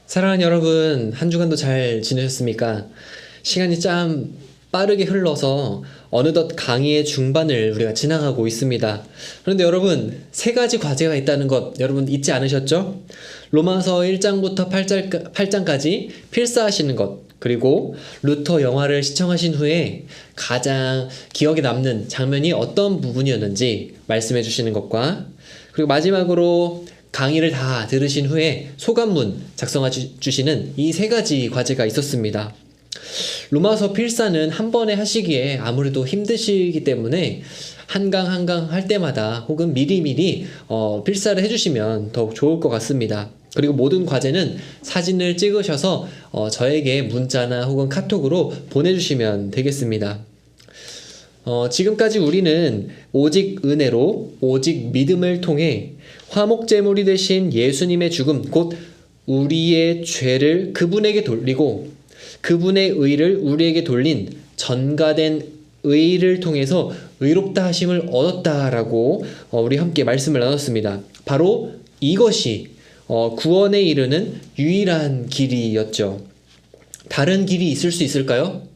사랑하는 여러분, 한 주간도 잘 지내셨습니까? 시간이 참 빠르게 흘러서 어느덧 강의의 중반을 우리가 지나가고 있습니다. 그런데 여러분, 세 가지 과제가 있다는 것 여러분 잊지 않으셨죠? 로마서 1장부터 8장까지 필사하시는 것, 그리고 루터 영화를 시청하신 후에 가장 기억에 남는 장면이 어떤 부분이었는지 말씀해 주시는 것과, 그리고 마지막으로 강의를 다 들으신 후에 소감문 작성해 주시는 이 세 가지 과제가 있었습니다. 로마서 필사는 한 번에 하시기에 아무래도 힘드시기 때문에 한 강 한 강 할 때마다 혹은 미리미리 필사를 해주시면 더욱 좋을 것 같습니다. 그리고 모든 과제는 사진을 찍으셔서 저에게 문자나 혹은 카톡으로 보내주시면 되겠습니다. 지금까지 우리는 오직 은혜로, 오직 믿음을 통해 화목제물이 되신 예수님의 죽음, 곧 우리의 죄를 그분에게 돌리고 그분의 의를 우리에게 돌린 전가된 의를 통해서 의롭다 하심을 얻었다라고 우리 함께 말씀을 나눴습니다. 바로 이것이 구원에 이르는 유일한 길이었죠. 다른 길이 있을 수 있을까요?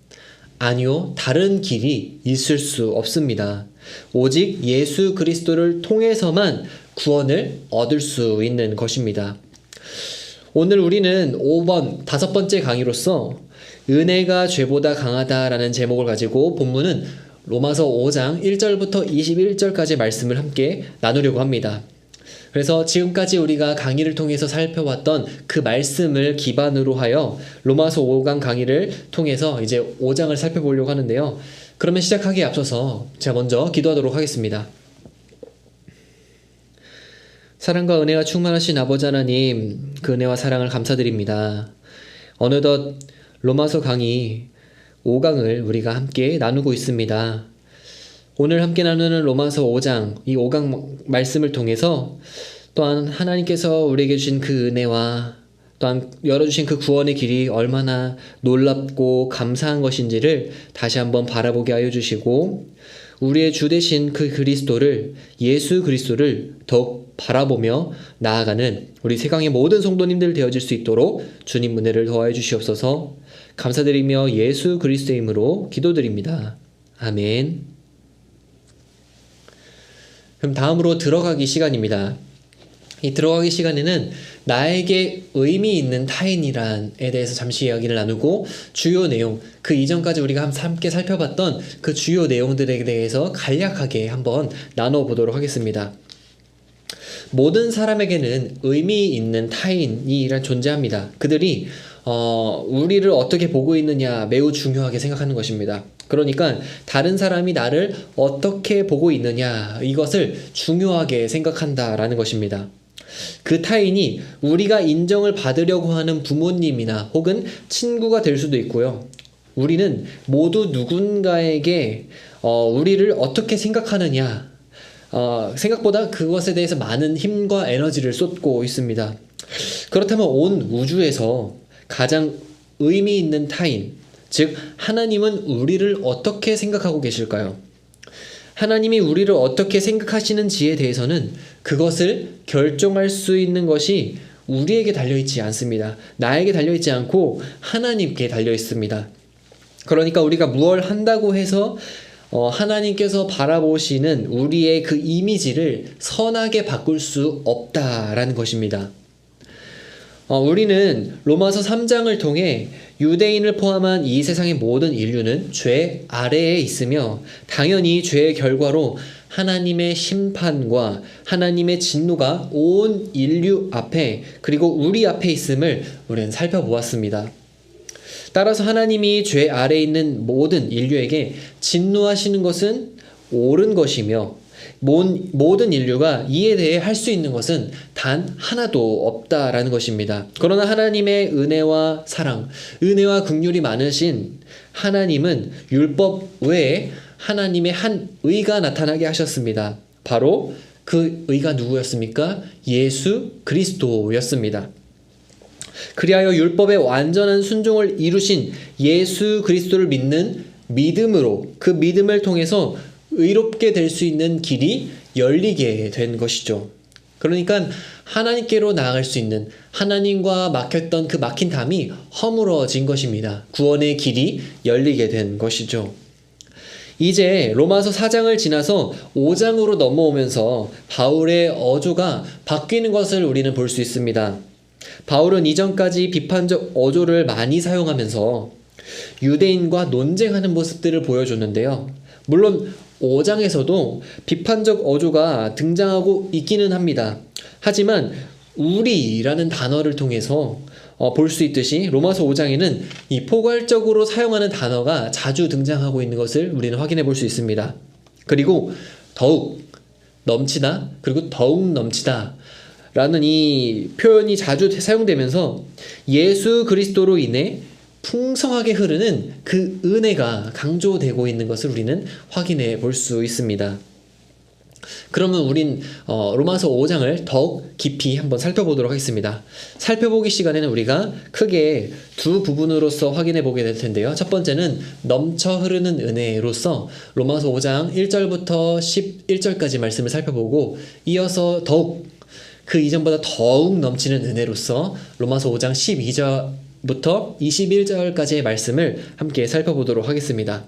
아니요, 다른 길이 있을 수 없습니다. 오직 예수 그리스도를 통해서만 구원을 얻을 수 있는 것입니다. 오늘 우리는 5번, 5번째 강의로서 은혜가 죄보다 강하다라는 제목을 가지고 본문은 로마서 5장 1절부터 21절까지 말씀을 함께 나누려고 합니다. 그래서 지금까지 우리가 강의를 통해서 살펴왔던 그 말씀을 기반으로 하여 로마서 5강 강의를 통해서 이제 5장을 살펴보려고 하는데요. 그러면 시작하기에 앞서서 제가 먼저 기도하도록 하겠습니다. 사랑과 은혜가 충만하신 아버지 하나님, 그 은혜와 사랑을 감사드립니다. 어느덧 로마서 강의 5강을 우리가 함께 나누고 있습니다. 오늘 함께 나누는 로마서 5장, 이 5강 말씀을 통해서 또한 하나님께서 우리에게 주신 그 은혜와 또한 열어주신 그 구원의 길이 얼마나 놀랍고 감사한 것인지를 다시 한번 바라보게 하여 주시고, 우리의 주 되신 그 그리스도를, 예수 그리스도를 더욱 바라보며 나아가는 우리 세강의 모든 성도님들 되어질 수 있도록 주님 은혜를 더하여 주시옵소서. 감사드리며 예수 그리스도의 이름으로 기도드립니다. 아멘. 그럼 다음으로 들어가기 시간입니다. 이 들어가기 시간에는 나에게 의미 있는 타인이란에 대해서 잠시 이야기를 나누고 주요 내용, 그 이전까지 우리가 함께 살펴봤던 그 주요 내용들에 대해서 간략하게 한번 나눠보도록 하겠습니다. 모든 사람에게는 의미 있는 타인이 존재합니다. 그들이 우리를 어떻게 보고 있느냐 매우 중요하게 생각하는 것입니다. 그러니까 다른 사람이 나를 어떻게 보고 있느냐, 이것을 중요하게 생각한다라는 것입니다. 그 타인이 우리가 인정을 받으려고 하는 부모님이나 혹은 친구가 될 수도 있고요. 우리는 모두 누군가에게 우리를 어떻게 생각하느냐, 생각보다 그것에 대해서 많은 힘과 에너지를 쏟고 있습니다. 그렇다면 온 우주에서 가장 의미 있는 타인, 즉 하나님은 우리를 어떻게 생각하고 계실까요? 하나님이 우리를 어떻게 생각하시는지에 대해서는 그것을 결정할 수 있는 것이 우리에게 달려있지 않습니다. 나에게 달려있지 않고 하나님께 달려있습니다. 그러니까 우리가 무엇을 한다고 해서 하나님께서 바라보시는 우리의 그 이미지를 선하게 바꿀 수 없다라는 것입니다. 우리는 로마서 3장을 통해 유대인을 포함한 이 세상의 모든 인류는 죄 아래에 있으며 당연히 죄의 결과로 하나님의 심판과 하나님의 진노가 온 인류 앞에 그리고 우리 앞에 있음을 우리는 살펴보았습니다. 따라서 하나님이 죄 아래에 있는 모든 인류에게 진노하시는 것은 옳은 것이며 모든 인류가 이에 대해 할 수 있는 것은 단 하나도 없다라는 것입니다. 그러나 하나님의 은혜와 사랑, 은혜와 긍휼이 많으신 하나님은 율법 외에 하나님의 한 의가 나타나게 하셨습니다. 바로 그 의가 누구였습니까? 예수 그리스도였습니다. 그리하여 율법의 완전한 순종을 이루신 예수 그리스도를 믿는 믿음으로, 그 믿음을 통해서 의롭게 될 수 있는 길이 열리게 된 것이죠. 그러니까 하나님께로 나아갈 수 있는, 하나님과 막혔던 그 막힌 담이 허물어진 것입니다. 구원의 길이 열리게 된 것이죠. 이제 로마서 4장을 지나서 5장으로 넘어오면서 바울의 어조가 바뀌는 것을 우리는 볼 수 있습니다. 바울은 이전까지 비판적 어조를 많이 사용하면서 유대인과 논쟁하는 모습들을 보여줬는데요. 물론 5장에서도 비판적 어조가 등장하고 있기는 합니다. 하지만 우리라는 단어를 통해서 볼 수 있듯이 로마서 5장에는 이 포괄적으로 사용하는 단어가 자주 등장하고 있는 것을 우리는 확인해 볼 수 있습니다. 그리고 더욱 넘치다, 그리고 더욱 넘치다 라는 이 표현이 자주 사용되면서 예수 그리스도로 인해 풍성하게 흐르는 그 은혜가 강조되고 있는 것을 우리는 확인해 볼 수 있습니다. 그러면 우린 로마서 5장을 더욱 깊이 한번 살펴보도록 하겠습니다. 살펴보기 시간에는 우리가 크게 두 부분으로서 확인해 보게 될 텐데요. 첫 번째는 넘쳐 흐르는 은혜로서 로마서 5장 1절부터 11절까지 말씀을 살펴보고, 이어서 더욱 그 이전보다 더욱 넘치는 은혜로서 로마서 5장 12절부터 21절까지의 말씀을 함께 살펴보도록 하겠습니다.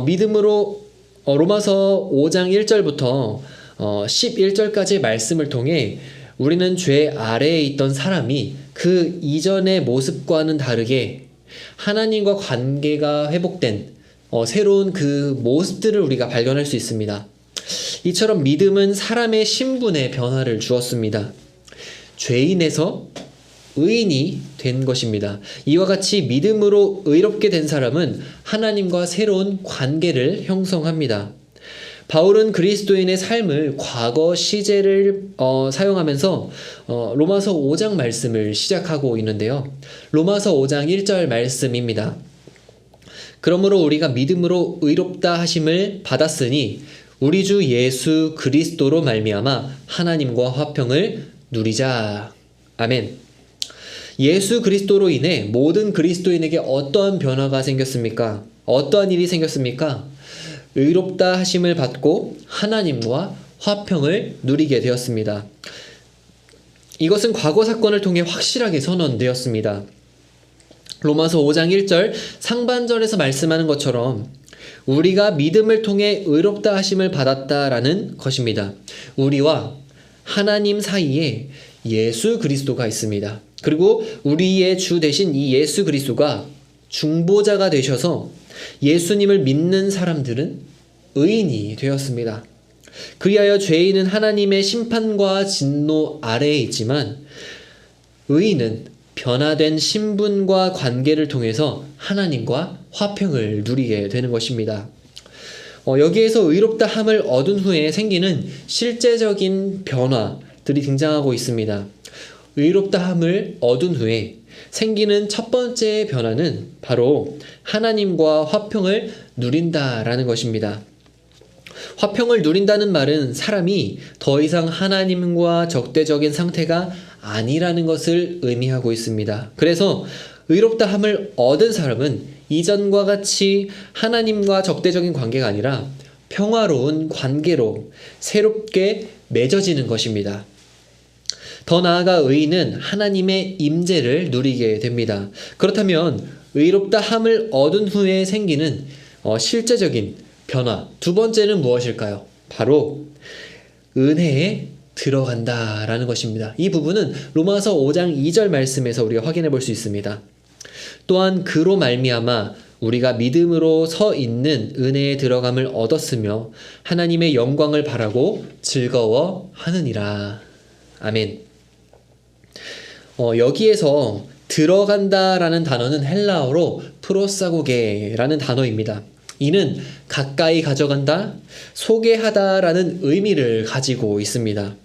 믿음으로 로마서 5장 1절부터 11절까지의 말씀을 통해 우리는 죄 아래에 있던 사람이 그 이전의 모습과는 다르게 하나님과 관계가 회복된 새로운 그 모습들을 우리가 발견할 수 있습니다. 이처럼 믿음은 사람의 신분의 변화를 주었습니다. 죄인에서 의인이 된 것입니다. 이와 같이 믿음으로 의롭게 된 사람은 하나님과 새로운 관계를 형성합니다. 바울은 그리스도인의 삶을 과거 시제를 사용하면서 로마서 5장 말씀을 시작하고 있는데요. 로마서 5장 1절 말씀입니다. 그러므로 우리가 믿음으로 의롭다 하심을 받았으니 우리 주 예수 그리스도로 말미암아 하나님과 화평을 누리자. 아멘. 예수 그리스도로 인해 모든 그리스도인에게 어떠한 변화가 생겼습니까? 어떠한 일이 생겼습니까? 의롭다 하심을 받고 하나님과 화평을 누리게 되었습니다. 이것은 과거 사건을 통해 확실하게 선언되었습니다. 로마서 5장 1절 상반절에서 말씀하는 것처럼 우리가 믿음을 통해 의롭다 하심을 받았다라는 것입니다. 우리와 하나님 사이에 예수 그리스도가 있습니다. 그리고 우리의 주 되신 이 예수 그리스도가 중보자가 되셔서 예수님을 믿는 사람들은 의인이 되었습니다. 그리하여 죄인은 하나님의 심판과 진노 아래에 있지만 의인은 변화된 신분과 관계를 통해서 하나님과 화평을 누리게 되는 것입니다. 여기에서 의롭다 함을 얻은 후에 생기는 실제적인 변화들이 등장하고 있습니다. 의롭다 함을 얻은 후에 생기는 첫 번째 변화는 바로 하나님과 화평을 누린다라는 것입니다. 화평을 누린다는 말은 사람이 더 이상 하나님과 적대적인 상태가 아니라는 것을 의미하고 있습니다. 그래서 의롭다 함을 얻은 사람은 이전과 같이 하나님과 적대적인 관계가 아니라 평화로운 관계로 새롭게 맺어지는 것입니다. 더 나아가 의인은 하나님의 임재를 누리게 됩니다. 그렇다면 의롭다 함을 얻은 후에 생기는 실제적인 변화, 두 번째는 무엇일까요? 바로 은혜에 들어간다라는 것입니다. 이 부분은 로마서 5장 2절 말씀에서 우리가 확인해 볼 수 있습니다. 또한 그로 말미암아 우리가 믿음으로 서 있는 은혜에 들어감을 얻었으며 하나님의 영광을 바라고 즐거워하느니라. 아멘. 여기에서 들어간다라는 단어는 헬라어로 프로사고게라는 단어입니다. 이는 가까이 가져간다, 소개하다라는 의미를 가지고 있습니다.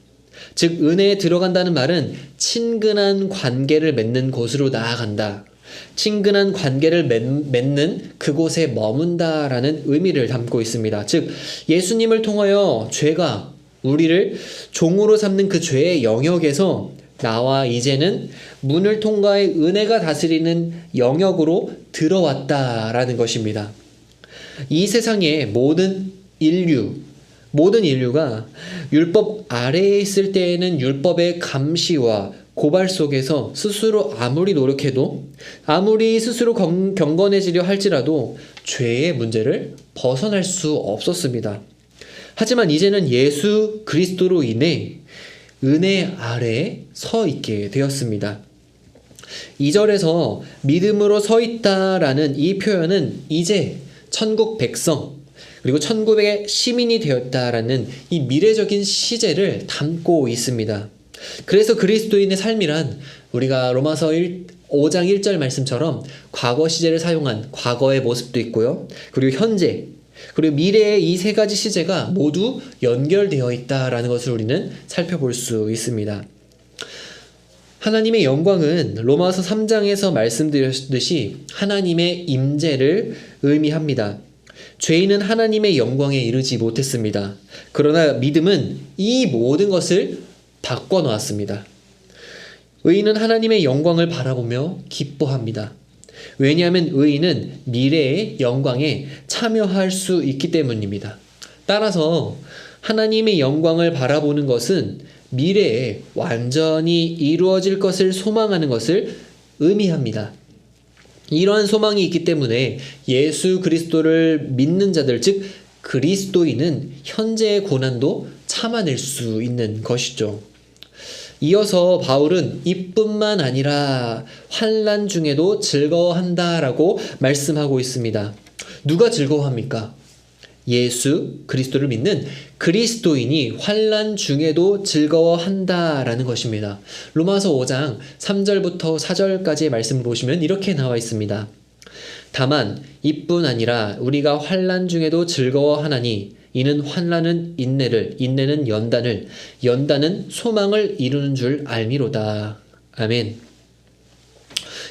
즉 은혜에 들어간다는 말은 친근한 관계를 맺는 곳으로 나아간다, 친근한 관계를 맺는 그곳에 머문다라는 의미를 담고 있습니다. 즉 예수님을 통하여 죄가 우리를 종으로 삼는 그 죄의 영역에서 나와 이제는 문을 통과해 은혜가 다스리는 영역으로 들어왔다라는 것입니다. 이 세상의 모든 인류, 모든 인류가 율법 아래에 있을 때에는 율법의 감시와 고발 속에서 스스로 아무리 노력해도, 아무리 스스로 경건해지려 할지라도 죄의 문제를 벗어날 수 없었습니다. 하지만 이제는 예수 그리스도로 인해 은혜 아래에 서 있게 되었습니다. 2절에서 믿음으로 서 있다라는 이 표현은 이제 천국 백성, 그리고 천국의 시민이 되었다라는 이 미래적인 시제를 담고 있습니다. 그래서 그리스도인의 삶이란 우리가 로마서 5장 1절 말씀처럼 과거 시제를 사용한 과거의 모습도 있고요. 그리고 현재, 그리고 미래의 이 세 가지 시제가 모두 연결되어 있다라는 것을 우리는 살펴볼 수 있습니다. 하나님의 영광은 로마서 3장에서 말씀드렸듯이 하나님의 임재를 의미합니다. 죄인은 하나님의 영광에 이르지 못했습니다. 그러나 믿음은 이 모든 것을 바꿔놓았습니다. 의인은 하나님의 영광을 바라보며 기뻐합니다. 왜냐하면 의인은 미래의 영광에 참여할 수 있기 때문입니다. 따라서 하나님의 영광을 바라보는 것은 미래에 완전히 이루어질 것을 소망하는 것을 의미합니다. 이러한 소망이 있기 때문에 예수 그리스도를 믿는 자들, 즉 그리스도인은 현재의 고난도 참아낼 수 있는 것이죠. 이어서 바울은 이뿐만 아니라 환난 중에도 즐거워한다라고 말씀하고 있습니다. 누가 즐거워합니까? 예수 그리스도를 믿는 그리스도인이 환난 중에도 즐거워한다라는 것입니다. 로마서 5장 3절부터 4절까지의 말씀을 보시면 이렇게 나와 있습니다. 다만 이뿐 아니라 우리가 환난 중에도 즐거워하나니 이는 환난은 인내를, 인내는 연단을, 연단은 소망을 이루는 줄 알미로다. 아멘.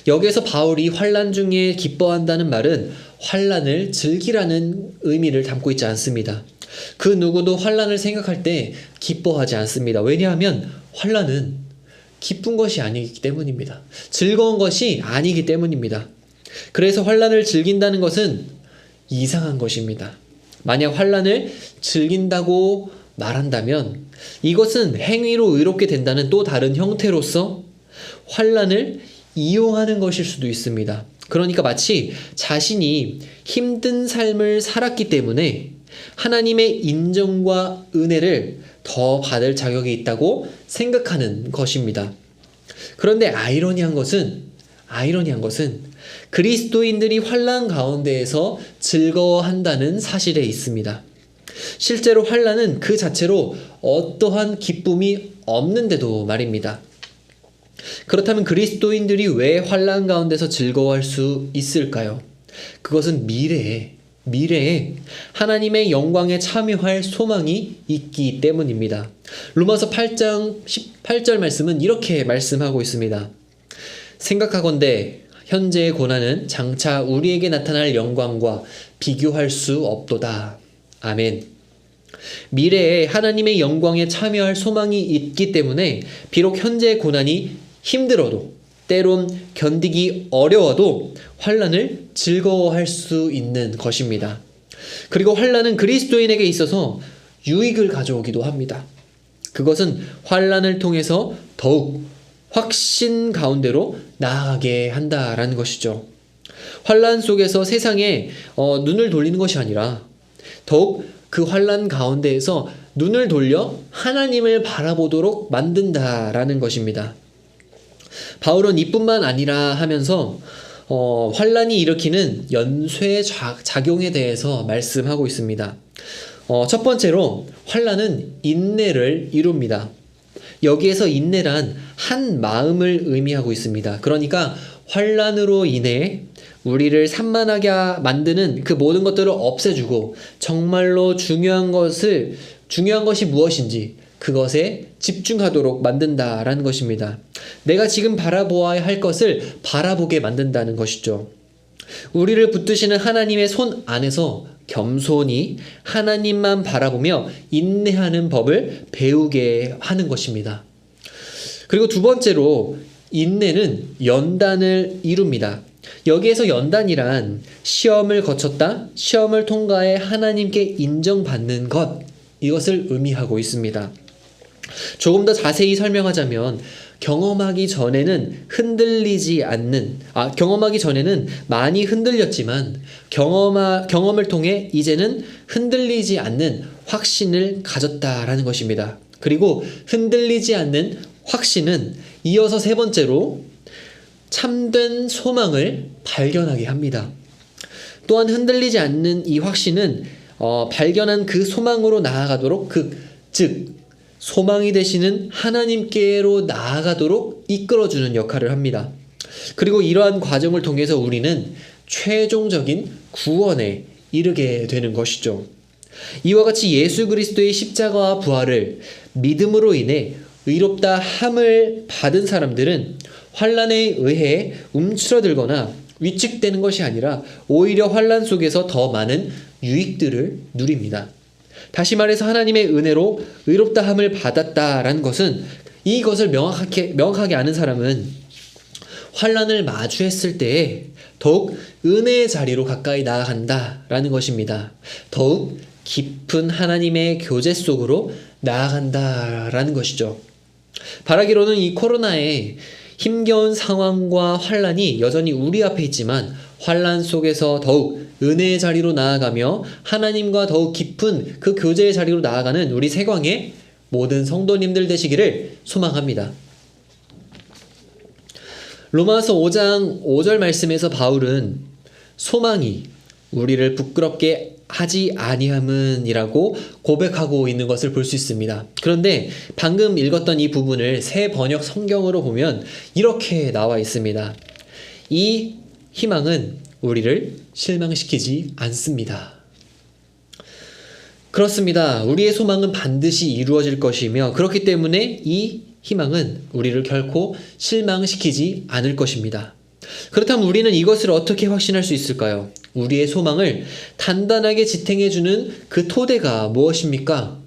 여기에서 바울이 환난 중에 기뻐한다는 말은 환난을 즐기라는 의미를 담고 있지 않습니다. 그 누구도 환난을 생각할 때 기뻐하지 않습니다. 왜냐하면 환난은 기쁜 것이 아니기 때문입니다. 즐거운 것이 아니기 때문입니다. 그래서 환난을 즐긴다는 것은 이상한 것입니다. 만약 환난을 즐긴다고 말한다면 이것은 행위로 의롭게 된다는 또 다른 형태로서 환난을 이용하는 것일 수도 있습니다. 그러니까 마치 자신이 힘든 삶을 살았기 때문에 하나님의 인정과 은혜를 더 받을 자격이 있다고 생각하는 것입니다. 그런데 아이러니한 것은 그리스도인들이 환난 가운데에서 즐거워한다는 사실에 있습니다. 실제로 환난은 그 자체로 어떠한 기쁨이 없는데도 말입니다. 그렇다면 그리스도인들이 왜 환난 가운데서 즐거워할 수 있을까요? 그것은 미래에 하나님의 영광에 참여할 소망이 있기 때문입니다. 로마서 8장 18절 말씀은 이렇게 말씀하고 있습니다. 생각하건대 현재의 고난은 장차 우리에게 나타날 영광과 비교할 수 없도다. 아멘. 미래에 하나님의 영광에 참여할 소망이 있기 때문에 비록 현재의 고난이 힘들어도 때론 견디기 어려워도 환난을 즐거워할 수 있는 것입니다. 그리고 환난은 그리스도인에게 있어서 유익을 가져오기도 합니다. 그것은 환난을 통해서 더욱 확신 가운데로 나아가게 한다라는 것이죠. 환난 속에서 세상에 눈을 돌리는 것이 아니라 더욱 그 환난 가운데에서 눈을 돌려 하나님을 바라보도록 만든다라는 것입니다. 바울은 이뿐만 아니라 하면서 환난이 일으키는 연쇄 작용에 대해서 말씀하고 있습니다. 첫 번째로 환난은 인내를 이룹니다. 여기에서 인내란 한 마음을 의미하고 있습니다. 그러니까 환난으로 인해 우리를 산만하게 만드는 그 모든 것들을 없애주고 정말로 중요한 것이 무엇인지 그것에 집중하도록 만든다라는 것입니다. 내가 지금 바라보아야 할 것을 바라보게 만든다는 것이죠. 우리를 붙드시는 하나님의 손 안에서 겸손히 하나님만 바라보며 인내하는 법을 배우게 하는 것입니다. 그리고 두 번째로 인내는 연단을 이룹니다. 여기에서 연단이란 시험을 거쳤다, 시험을 통과해 하나님께 인정받는 것, 이것을 의미하고 있습니다. 조금 더 자세히 설명하자면 경험하기 전에는 많이 흔들렸지만 경험을 통해 이제는 흔들리지 않는 확신을 가졌다라는 것입니다. 그리고 흔들리지 않는 확신은 이어서 세 번째로 참된 소망을 발견하게 합니다. 또한 흔들리지 않는 이 확신은 발견한 그 소망으로 나아가도록 즉 소망이 되시는 하나님께로 나아가도록 이끌어주는 역할을 합니다. 그리고 이러한 과정을 통해서 우리는 최종적인 구원에 이르게 되는 것이죠. 이와 같이 예수 그리스도의 십자가와 부활을 믿음으로 인해 의롭다 함을 받은 사람들은 환난에 의해 움츠러들거나 위축되는 것이 아니라 오히려 환난 속에서 더 많은 유익들을 누립니다. 다시 말해서 하나님의 은혜로 의롭다함을 받았다라는 것은 이것을 명확하게 아는 사람은 환난을 마주했을 때에 더욱 은혜의 자리로 가까이 나아간다라는 것입니다. 더욱 깊은 하나님의 교제 속으로 나아간다라는 것이죠. 바라기로는 이 코로나의 힘겨운 상황과 환난이 여전히 우리 앞에 있지만 환난 속에서 더욱 은혜의 자리로 나아가며 하나님과 더욱 깊은 그 교제의 자리로 나아가는 우리 세광의 모든 성도님들 되시기를 소망합니다. 로마서 5장 5절 말씀에서 바울은 소망이 우리를 부끄럽게 하지 아니함은이라고 고백하고 있는 것을 볼 수 있습니다. 그런데 방금 읽었던 이 부분을 새 번역 성경으로 보면 이렇게 나와 있습니다. 이 희망은 우리를 실망시키지 않습니다. 그렇습니다. 우리의 소망은 반드시 이루어질 것이며 그렇기 때문에 이 희망은 우리를 결코 실망시키지 않을 것입니다. 그렇다면 우리는 이것을 어떻게 확신할 수 있을까요? 우리의 소망을 단단하게 지탱해주는 그 토대가 무엇입니까?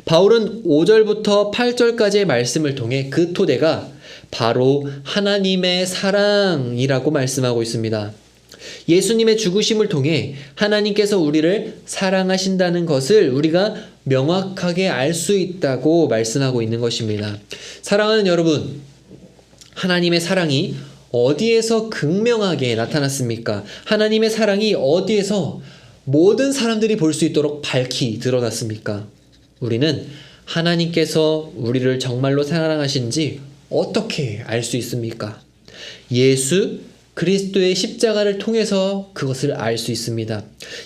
바울은 5절부터 8절까지의 말씀을 통해 그 토대가 바로 하나님의 사랑이라고 말씀하고 있습니다. 예수님의 죽으심을 통해 하나님께서 우리를 사랑하신다는 것을 우리가 명확하게 알 수 있다고 말씀하고 있는 것입니다. 사랑하는 여러분, 하나님의 사랑이 어디에서 극명하게 나타났습니까? 하나님의 사랑이 어디에서 모든 사람들이 볼 수 있도록 밝히 드러났습니까? 우리는 하나님께서 우리를 정말로 사랑하신지 어떻게 알 수 있습니까? 예수 그리스도의 십자가를 통해서 그것을 알 수 있습니다.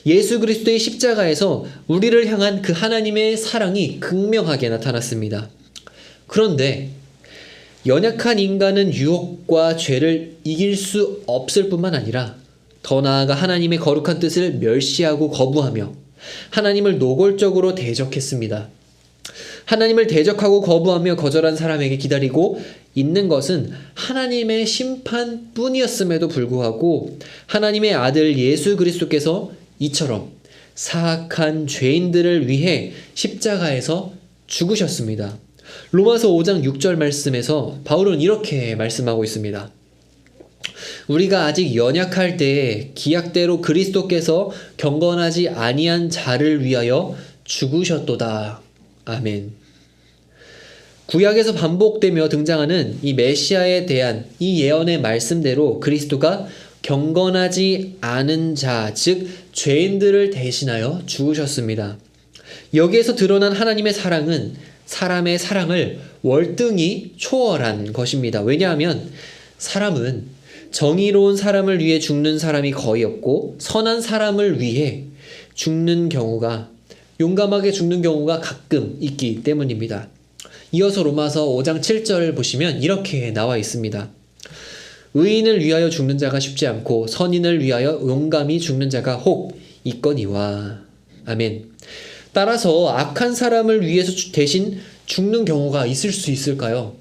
예수 그리스도의 십자가에서 우리를 향한 그 하나님의 사랑이 극명하게 나타났습니다. 그런데 연약한 인간은 유혹과 죄를 이길 수 없을 뿐만 아니라 더 나아가 하나님의 거룩한 뜻을 멸시하고 거부하며 하나님을 노골적으로 대적했습니다. 하나님을 대적하고 거부하며 거절한 사람에게 기다리고 있는 것은 하나님의 심판뿐이었음에도 불구하고 하나님의 아들 예수 그리스도께서 이처럼 사악한 죄인들을 위해 십자가에서 죽으셨습니다. 로마서 5장 6절 말씀에서 바울은 이렇게 말씀하고 있습니다. 우리가 아직 연약할 때에 기약대로 그리스도께서 경건하지 아니한 자를 위하여 죽으셨도다. 아멘. 구약에서 반복되며 등장하는 이 메시아에 대한 이 예언의 말씀대로 그리스도가 경건하지 않은 자, 즉 죄인들을 대신하여 죽으셨습니다. 여기에서 드러난 하나님의 사랑은 사람의 사랑을 월등히 초월한 것입니다. 왜냐하면 사람은 정의로운 사람을 위해 죽는 사람이 거의 없고 선한 사람을 위해 용감하게 죽는 경우가 가끔 있기 때문입니다. 이어서 로마서 5장 7절 보시면 이렇게 나와 있습니다. 의인을 위하여 죽는 자가 쉽지 않고 선인을 위하여 용감히 죽는 자가 혹 있거니와. 아멘. 따라서 악한 사람을 위해서 대신 죽는 경우가 있을 수 있을까요?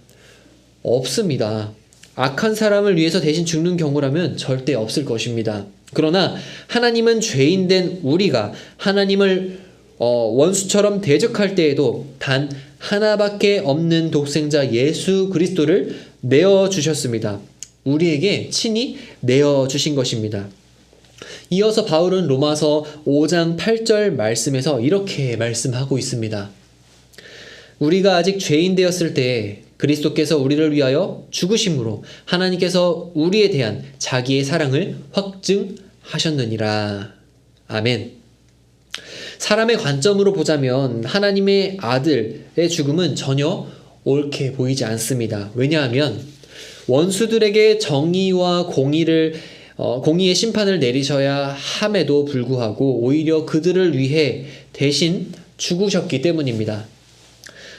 없습니다. 악한 사람을 위해서 대신 죽는 경우라면 절대 없을 것입니다. 그러나 하나님은 죄인된 우리가 하나님을 원수처럼 대적할 때에도 단 하나밖에 없는 독생자 예수 그리스도를 내어주셨습니다. 우리에게 친히 내어주신 것입니다. 이어서 바울은 로마서 5장 8절 말씀에서 이렇게 말씀하고 있습니다. 우리가 아직 죄인 되었을 때 그리스도께서 우리를 위하여 죽으심으로 하나님께서 우리에 대한 자기의 사랑을 확증하셨느니라. 아멘. 사람의 관점으로 보자면 하나님의 아들의 죽음은 전혀 옳게 보이지 않습니다. 왜냐하면 원수들에게 정의와 공의의 심판을 내리셔야 함에도 불구하고 오히려 그들을 위해 대신 죽으셨기 때문입니다.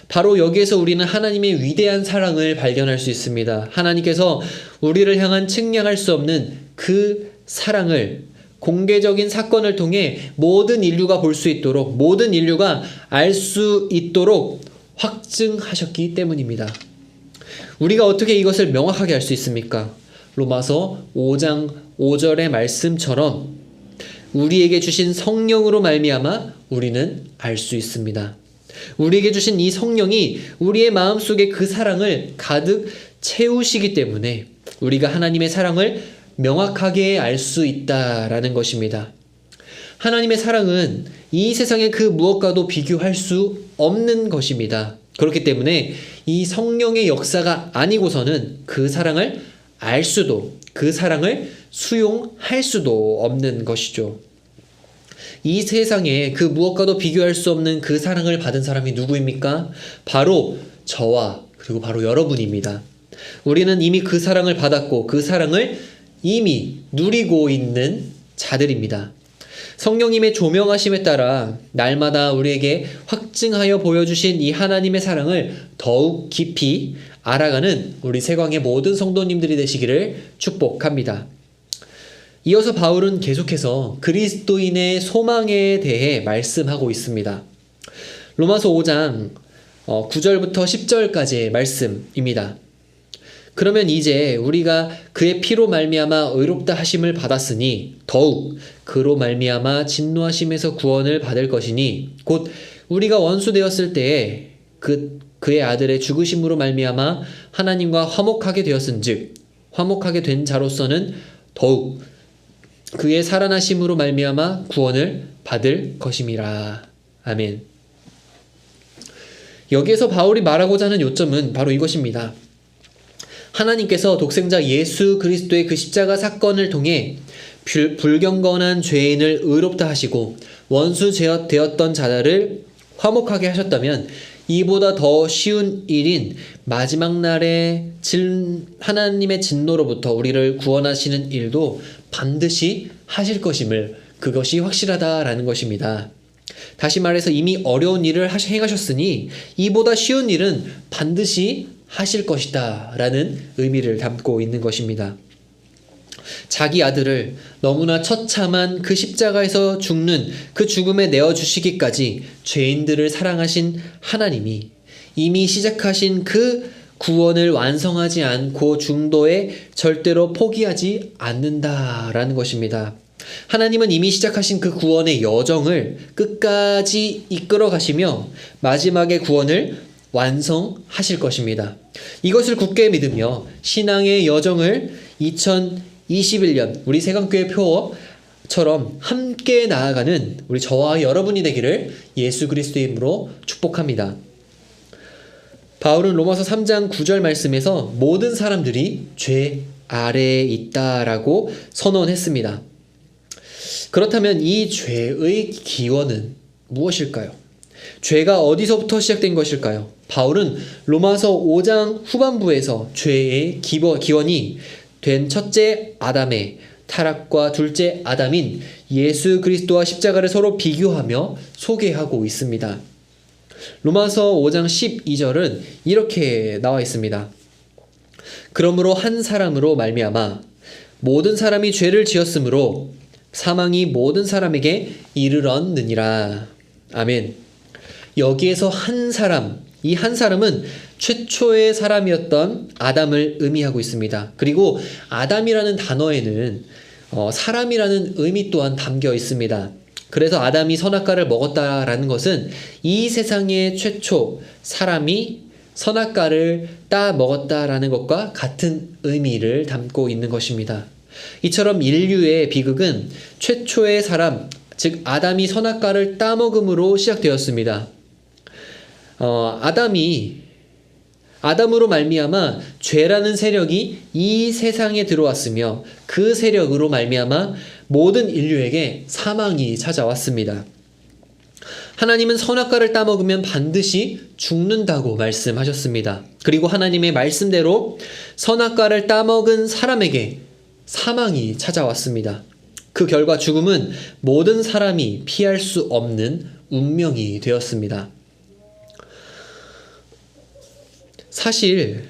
바로 여기에서 우리는 하나님의 위대한 사랑을 발견할 수 있습니다. 하나님께서 우리를 향한 측량할 수 없는 그 사랑을 공개적인 사건을 통해 모든 인류가 볼 수 있도록, 모든 인류가 알 수 있도록 확증하셨기 때문입니다. 우리가 어떻게 이것을 명확하게 알 수 있습니까? 로마서 5장 5절의 말씀처럼 우리에게 주신 성령으로 말미암아 우리는 알 수 있습니다. 우리에게 주신 이 성령이 우리의 마음속에 그 사랑을 가득 채우시기 때문에 우리가 하나님의 사랑을 명확하게 알 수 있다라는 것입니다. 하나님의 사랑은 이 세상의 그 무엇과도 비교할 수 없는 것입니다. 그렇기 때문에 이 성령의 역사가 아니고서는 그 사랑을 알 수도, 그 사랑을 수용할 수도 없는 것이죠. 이 세상에 그 무엇과도 비교할 수 없는 그 사랑을 받은 사람이 누구입니까? 바로 저와 그리고 바로 여러분입니다. 우리는 이미 그 사랑을 받았고 그 사랑을 이미 누리고 있는 자들입니다. 성령님의 조명하심에 따라 날마다 우리에게 확증하여 보여주신 이 하나님의 사랑을 더욱 깊이 알아가는 우리 세광의 모든 성도님들이 되시기를 축복합니다. 이어서 바울은 계속해서 그리스도인의 소망에 대해 말씀하고 있습니다. 로마서 5장 9절부터 10절까지의 말씀입니다. 그러면 이제 우리가 그의 피로 말미암아 의롭다 하심을 받았으니 더욱 그로 말미암아 진노하심에서 구원을 받을 것이니 곧 우리가 원수 되었을 때에 그의 아들의 죽으심으로 말미암아 하나님과 화목하게 되었은즉 화목하게 된 자로서는 더욱 그의 살아나심으로 말미암아 구원을 받을 것임이라. 아멘. 여기에서 바울이 말하고자 하는 요점은 바로 이것입니다. 하나님께서 독생자 예수 그리스도의 그 십자가 사건을 통해 불경건한 죄인을 의롭다 하시고 원수 되었던 자들을 화목하게 하셨다면 이보다 더 쉬운 일인 마지막 날에 하나님의 진노로부터 우리를 구원하시는 일도 반드시 하실 것임을, 그것이 확실하다라는 것입니다. 다시 말해서 이미 어려운 일을 행하셨으니 이보다 쉬운 일은 반드시 하실 것이다 라는 의미를 담고 있는 것입니다. 자기 아들을 너무나 처참한 그 십자가에서 죽는 그 죽음에 내어주시기까지 죄인들을 사랑하신 하나님이 이미 시작하신 그 구원을 완성하지 않고 중도에 절대로 포기하지 않는다라는 것입니다. 하나님은 이미 시작하신 그 구원의 여정을 끝까지 이끌어 가시며 마지막에 구원을 완성하실 것입니다. 이것을 굳게 믿으며 신앙의 여정을 2021년 우리 세강교회 표어처럼 함께 나아가는 우리 저와 여러분이 되기를 예수 그리스도의 이름으로 축복합니다. 바울은 로마서 3장 9절 말씀에서 모든 사람들이 죄 아래에 있다라고 선언했습니다. 그렇다면 이 죄의 기원은 무엇일까요? 죄가 어디서부터 시작된 것일까요? 바울은 로마서 5장 후반부에서 죄의 기원이 된 첫째 아담의 타락과 둘째 아담인 예수 그리스도와 십자가를 서로 비교하며 소개하고 있습니다. 로마서 5장 12절은 이렇게 나와 있습니다. 그러므로 한 사람으로 말미암아 모든 사람이 죄를 지었으므로 사망이 모든 사람에게 이르렀느니라. 아멘. 여기에서 한 사람, 이 한 사람은 최초의 사람이었던 아담을 의미하고 있습니다. 그리고 아담이라는 단어에는 사람이라는 의미 또한 담겨 있습니다. 그래서 아담이 선악과를 먹었다라는 것은 이 세상의 최초 사람이 선악과를 따 먹었다라는 것과 같은 의미를 담고 있는 것입니다. 이처럼 인류의 비극은 최초의 사람, 즉 아담이 선악과를 따먹음으로 시작되었습니다. 아담으로 말미암아 죄라는 세력이 이 세상에 들어왔으며 그 세력으로 말미암아 모든 인류에게 사망이 찾아왔습니다. 하나님은 선악과를 따먹으면 반드시 죽는다고 말씀하셨습니다. 그리고 하나님의 말씀대로 선악과를 따먹은 사람에게 사망이 찾아왔습니다. 그 결과 죽음은 모든 사람이 피할 수 없는 운명이 되었습니다. 사실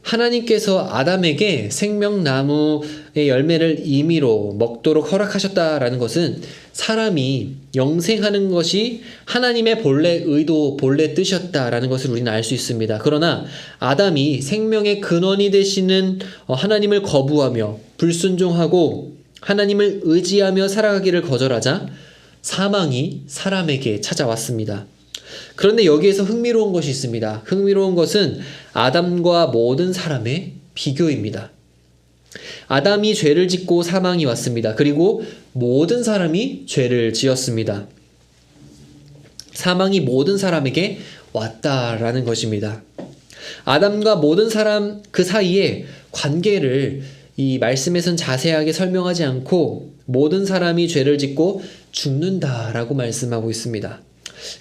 하나님께서 아담에게 생명나무의 열매를 임의로 먹도록 허락하셨다라는 것은 사람이 영생하는 것이 하나님의 본래 의도, 본래 뜻이었다라는 것을 우리는 알 수 있습니다. 그러나 아담이 생명의 근원이 되시는 하나님을 거부하며 불순종하고 하나님을 의지하며 살아가기를 거절하자 사망이 사람에게 찾아왔습니다. 그런데 여기에서 흥미로운 것이 있습니다. 흥미로운 것은 아담과 모든 사람의 비교입니다. 아담이 죄를 짓고 사망이 왔습니다. 그리고 모든 사람이 죄를 지었습니다. 사망이 모든 사람에게 왔다라는 것입니다. 아담과 모든 사람 그 사이에 관계를 이 말씀에선 자세하게 설명하지 않고 모든 사람이 죄를 짓고 죽는다라고 말씀하고 있습니다.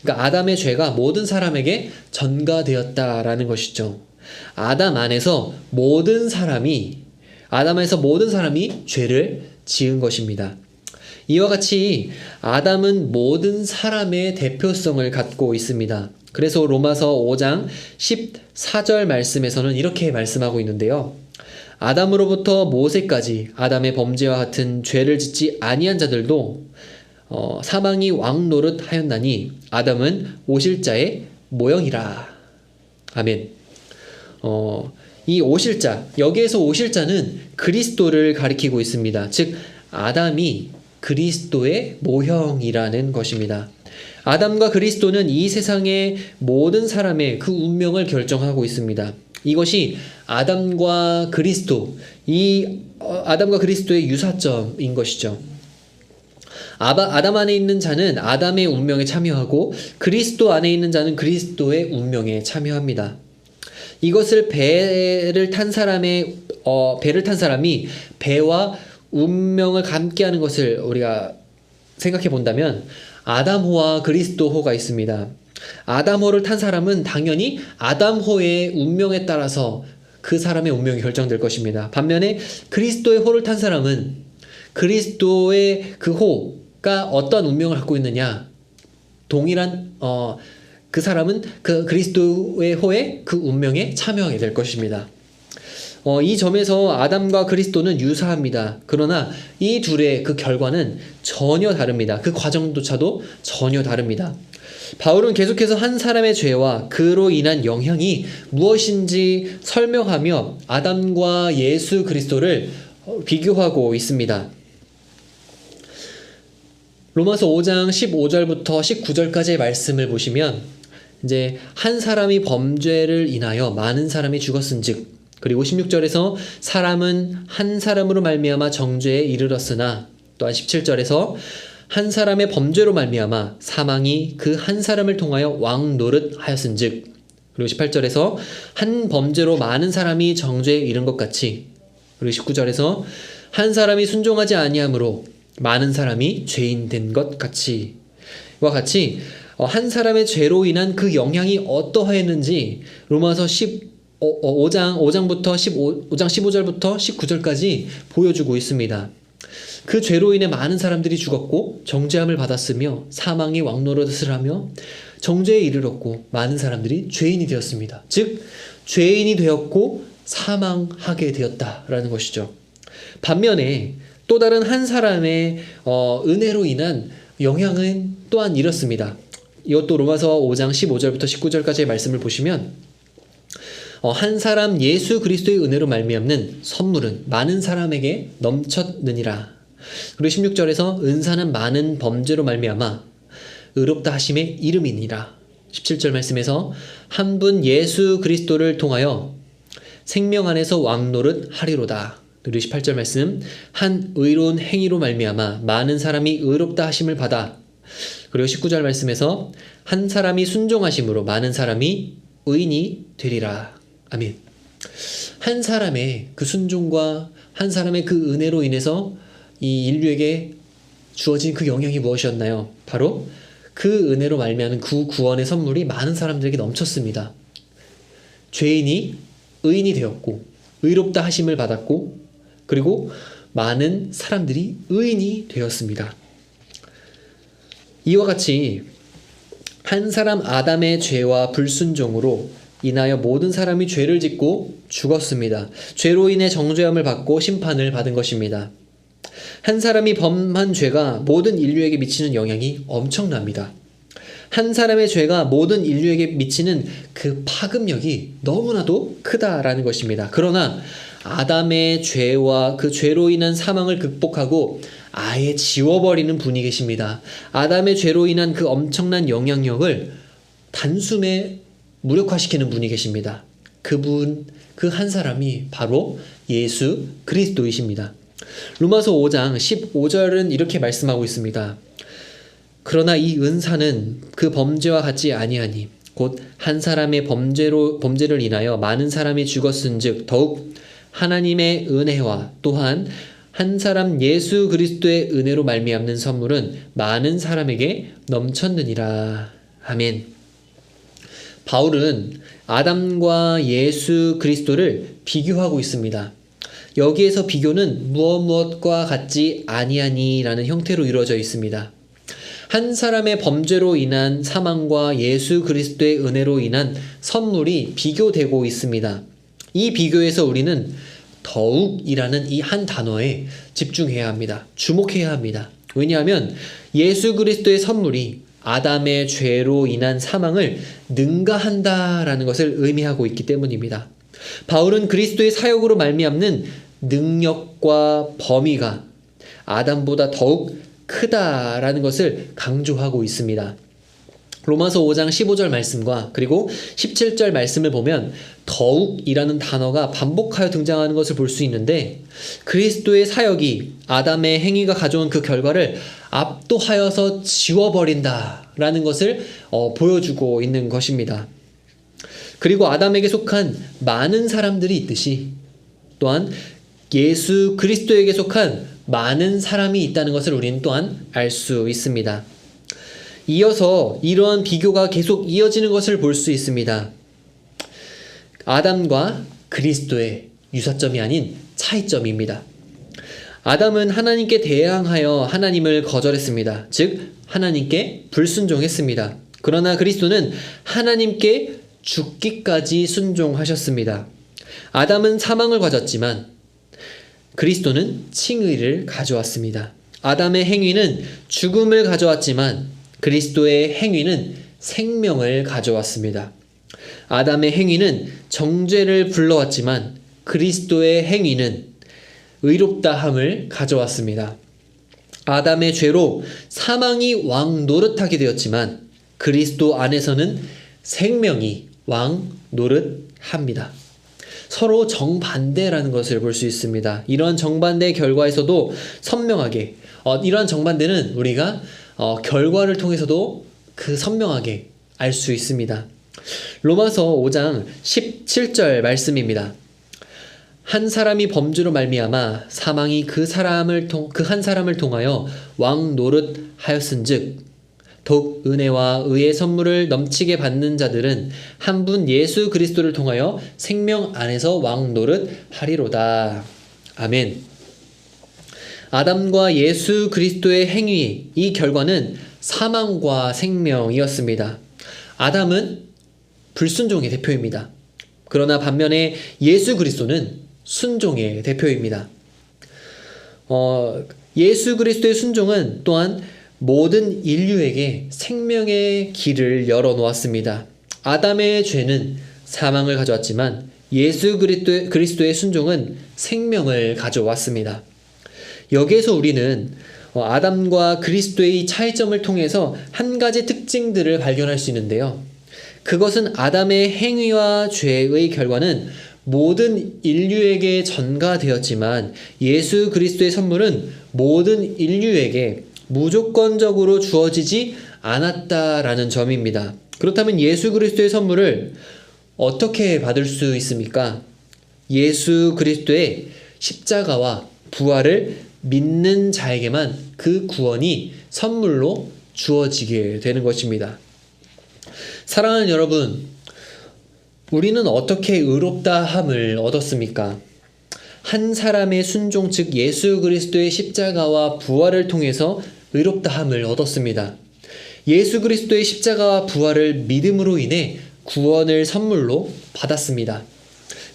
그러니까 아담의 죄가 모든 사람에게 전가되었다라는 것이죠. 아담 안에서 모든 사람이 죄를 지은 것입니다. 이와 같이 아담은 모든 사람의 대표성을 갖고 있습니다. 그래서 로마서 5장 14절 말씀에서는 이렇게 말씀하고 있는데요. 아담으로부터 모세까지 아담의 범죄와 같은 죄를 짓지 아니한 자들도 사망이 왕노릇 하였나니 아담은 오실 자의 모형이라. 아멘. 이 오실 자, 여기에서 오실 자는 그리스도를 가리키고 있습니다. 즉 아담이 그리스도의 모형이라는 것입니다. 아담과 그리스도는 이 세상의 모든 사람의 그 운명을 결정하고 있습니다. 이것이 아담과 그리스도의 유사점인 것이죠. 아담 안에 있는 자는 아담의 운명에 참여하고 그리스도 안에 있는 자는 그리스도의 운명에 참여합니다. 이것을 배를 탄 사람이 배와 운명을 함께하는 것을 우리가 생각해 본다면 아담호와 그리스도호가 있습니다. 아담호를 탄 사람은 당연히 아담호의 운명에 따라서 그 사람의 운명이 결정될 것입니다. 반면에 그리스도의 호를 탄 사람은 그리스도의 그 호가 어떤 운명을 갖고 있느냐, 동일한 그 사람은 그 그리스도의 호의 그 운명에 참여하게 될 것입니다. 이 점에서 아담과 그리스도는 유사합니다. 그러나 이 둘의 그 결과는 전혀 다릅니다. 그 과정조차도 전혀 다릅니다. 바울은 계속해서 한 사람의 죄와 그로 인한 영향이 무엇인지 설명하며 아담과 예수 그리스도를 비교하고 있습니다. 로마서 5장 15절부터 19절까지의 말씀을 보시면 이제 한 사람이 범죄를 인하여 많은 사람이 죽었은즉, 그리고 16절에서 사람은 한 사람으로 말미암아 정죄에 이르렀으나, 또한 17절에서 한 사람의 범죄로 말미암아 사망이 그 한 사람을 통하여 왕노릇 하였은즉, 그리고 18절에서 한 범죄로 많은 사람이 정죄에 이른 것 같이, 그리고 19절에서 한 사람이 순종하지 아니하므로 많은 사람이 죄인 된 것 같이, 와 같이 한 사람의 죄로 인한 그 영향이 어떠하였는지 로마서 5장부터 5장 15절부터 19절까지 보여주고 있습니다. 그 죄로 인해 많은 사람들이 죽었고 정죄함을 받았으며 사망이 왕노릇을 하며 정죄에 이르렀고 많은 사람들이 죄인이 되었습니다. 즉 죄인이 되었고 사망하게 되었다라는 것이죠. 반면에 또 다른 한 사람의 은혜로 인한 영향은 또한 이렇습니다. 이것도 로마서 5장 15절부터 19절까지의 말씀을 보시면 한 사람 예수 그리스도의 은혜로 말미암는 선물은 많은 사람에게 넘쳤느니라. 그리고 16절에서 은사는 많은 범죄로 말미암아 의롭다 하심의 이름이니라. 17절 말씀에서 한 분 예수 그리스도를 통하여 생명 안에서 왕노릇 하리로다. 우리 18절 말씀, 한 의로운 행위로 말미암아 많은 사람이 의롭다 하심을 받아. 그리고 19절 말씀에서 한 사람이 순종하심으로 많은 사람이 의인이 되리라. 아멘. 한 사람의 그 순종과 한 사람의 그 은혜로 인해서 이 인류에게 주어진 그 영향이 무엇이었나요? 바로 그 은혜로 말미암은 그 구원의 선물이 많은 사람들에게 넘쳤습니다. 죄인이 의인이 되었고 의롭다 하심을 받았고 그리고 많은 사람들이 의인이 되었습니다. 이와 같이 한 사람 아담의 죄와 불순종으로 인하여 모든 사람이 죄를 짓고 죽었습니다. 죄로 인해 정죄함을 받고 심판을 받은 것입니다. 한 사람이 범한 죄가 모든 인류에게 미치는 영향이 엄청납니다. 한 사람의 죄가 모든 인류에게 미치는 그 파급력이 너무나도 크다라는 것입니다. 그러나 아담의 죄와 그 죄로 인한 사망을 극복하고 아예 지워버리는 분이 계십니다. 아담의 죄로 인한 그 엄청난 영향력을 단숨에 무력화시키는 분이 계십니다. 그분, 그 한 사람이 바로 예수 그리스도이십니다. 로마서 5장 15절은 이렇게 말씀하고 있습니다. 그러나 이 은사는 그 범죄와 같지 아니하니 곧 한 사람의 범죄를 인하여 많은 사람이 죽었은즉 더욱 하나님의 은혜와 또한 한 사람 예수 그리스도의 은혜로 말미암는 선물은 많은 사람에게 넘쳤느니라. 아멘. 바울은 아담과 예수 그리스도를 비교하고 있습니다. 여기에서 비교는 무엇과 같지 아니하니라는 형태로 이루어져 있습니다. 한 사람의 범죄로 인한 사망과 예수 그리스도의 은혜로 인한 선물이 비교되고 있습니다. 이 비교에서 우리는 더욱이라는 이 한 단어에 집중해야 합니다. 주목해야 합니다. 왜냐하면 예수 그리스도의 선물이 아담의 죄로 인한 사망을 능가한다라는 것을 의미하고 있기 때문입니다. 바울은 그리스도의 사역으로 말미암는 능력과 범위가 아담보다 더욱 크다라는 것을 강조하고 있습니다. 로마서 5장 15절 말씀과 그리고 17절 말씀을 보면 더욱이라는 단어가 반복하여 등장하는 것을 볼 수 있는데 그리스도의 사역이 아담의 행위가 가져온 그 결과를 압도하여서 지워버린다라는 것을 보여주고 있는 것입니다. 그리고 아담에게 속한 많은 사람들이 있듯이 또한 예수 그리스도에게 속한 많은 사람이 있다는 것을 우리는 또한 알 수 있습니다. 이어서 이러한 비교가 계속 이어지는 것을 볼 수 있습니다. 아담과 그리스도의 유사점이 아닌 차이점입니다. 아담은 하나님께 대항하여 하나님을 거절했습니다. 즉 하나님께 불순종했습니다. 그러나 그리스도는 하나님께 죽기까지 순종하셨습니다. 아담은 사망을 가졌지만 그리스도는 칭의를 가져왔습니다. 아담의 행위는 죽음을 가져왔지만 그리스도의 행위는 생명을 가져왔습니다. 아담의 행위는 정죄를 불러왔지만 그리스도의 행위는 의롭다함을 가져왔습니다. 아담의 죄로 사망이 왕 노릇하게 되었지만 그리스도 안에서는 생명이 왕 노릇합니다. 서로 정반대라는 것을 볼 수 있습니다. 이러한 정반대의 결과에서도 선명하게 이러한 정반대는 우리가 결과를 통해서도 그 선명하게 알 수 있습니다. 로마서 5장 17절 말씀입니다. 한 사람이 범죄로 말미암아 사망이 그 한 사람을 통하여 왕 노릇하였은즉 더욱 은혜와 의의 선물을 넘치게 받는 자들은 한 분 예수 그리스도를 통하여 생명 안에서 왕 노릇하리로다. 아멘. 아담과 예수 그리스도의 행위, 이 결과는 사망과 생명이었습니다. 아담은 불순종의 대표입니다. 그러나 반면에 예수 그리스도는 순종의 대표입니다. 예수 그리스도의 순종은 또한 모든 인류에게 생명의 길을 열어놓았습니다. 아담의 죄는 사망을 가져왔지만 예수 그리스도의 순종은 생명을 가져왔습니다. 여기에서 우리는 아담과 그리스도의 차이점을 통해서 한 가지 특징들을 발견할 수 있는데요. 그것은 아담의 행위와 죄의 결과는 모든 인류에게 전가되었지만 예수 그리스도의 선물은 모든 인류에게 무조건적으로 주어지지 않았다라는 점입니다. 그렇다면 예수 그리스도의 선물을 어떻게 받을 수 있습니까? 예수 그리스도의 십자가와 부활을 믿는 자에게만 그 구원이 선물로 주어지게 되는 것입니다. 사랑하는 여러분, 우리는 어떻게 의롭다 함을 얻었습니까? 한 사람의 순종, 즉 예수 그리스도의 십자가와 부활을 통해서 의롭다 함을 얻었습니다. 예수 그리스도의 십자가와 부활을 믿음으로 인해 구원을 선물로 받았습니다.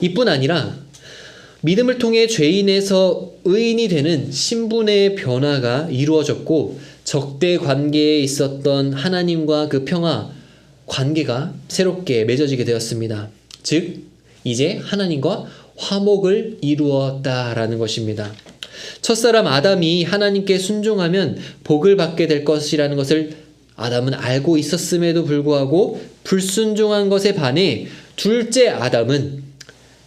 이뿐 아니라 믿음을 통해 죄인에서 의인이 되는 신분의 변화가 이루어졌고 적대 관계에 있었던 하나님과 그 평화 관계가 새롭게 맺어지게 되었습니다. 즉 이제 하나님과 화목을 이루었다라는 것입니다. 첫사람 아담이 하나님께 순종하면 복을 받게 될 것이라는 것을 아담은 알고 있었음에도 불구하고 불순종한 것에 반해 둘째 아담은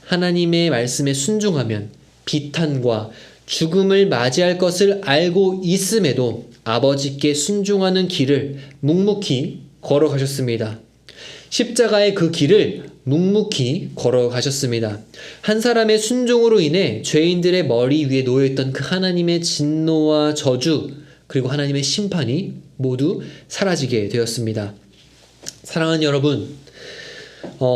하나님의 말씀에 순종하면 비탄과 죽음을 맞이할 것을 알고 있음에도 아버지께 순종하는 길을 묵묵히 걸어가셨습니다. 십자가의 그 길을 묵묵히 걸어가셨습니다. 한 사람의 순종으로 인해 죄인들의 머리 위에 놓여있던 그 하나님의 진노와 저주 그리고 하나님의 심판이 모두 사라지게 되었습니다. 사랑하는 여러분,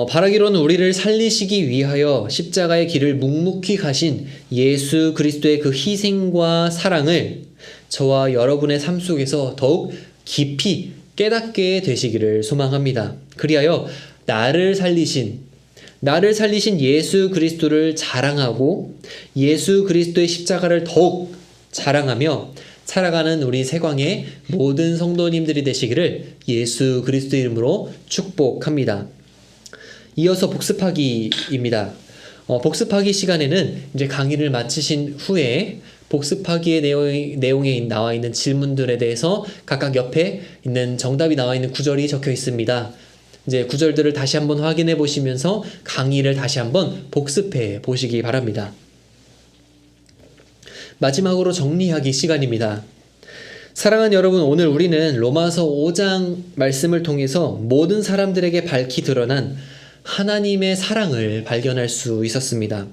바라기로는 우리를 살리시기 위하여 십자가의 길을 묵묵히 가신 예수 그리스도의 그 희생과 사랑을 저와 여러분의 삶 속에서 더욱 깊이 깨닫게 되시기를 소망합니다. 그리하여 나를 살리신 예수 그리스도를 자랑하고 예수 그리스도의 십자가를 더욱 자랑하며 살아가는 우리 세광의 모든 성도님들이 되시기를 예수 그리스도 이름으로 축복합니다. 이어서 복습하기입니다. 복습하기 시간에는 이제 강의를 마치신 후에 복습하기의 내용에 나와 있는 질문들에 대해서 각각 옆에 있는 정답이 나와 있는 구절이 적혀 있습니다. 이제 구절들을 다시 한번 확인해 보시면서 강의를 다시 한번 복습해 보시기 바랍니다. 마지막으로 정리하기 시간입니다. 사랑하는 여러분, 오늘 우리는 로마서 5장 말씀을 통해서 모든 사람들에게 밝히 드러난 하나님의 사랑을 발견할 수 있었습니다.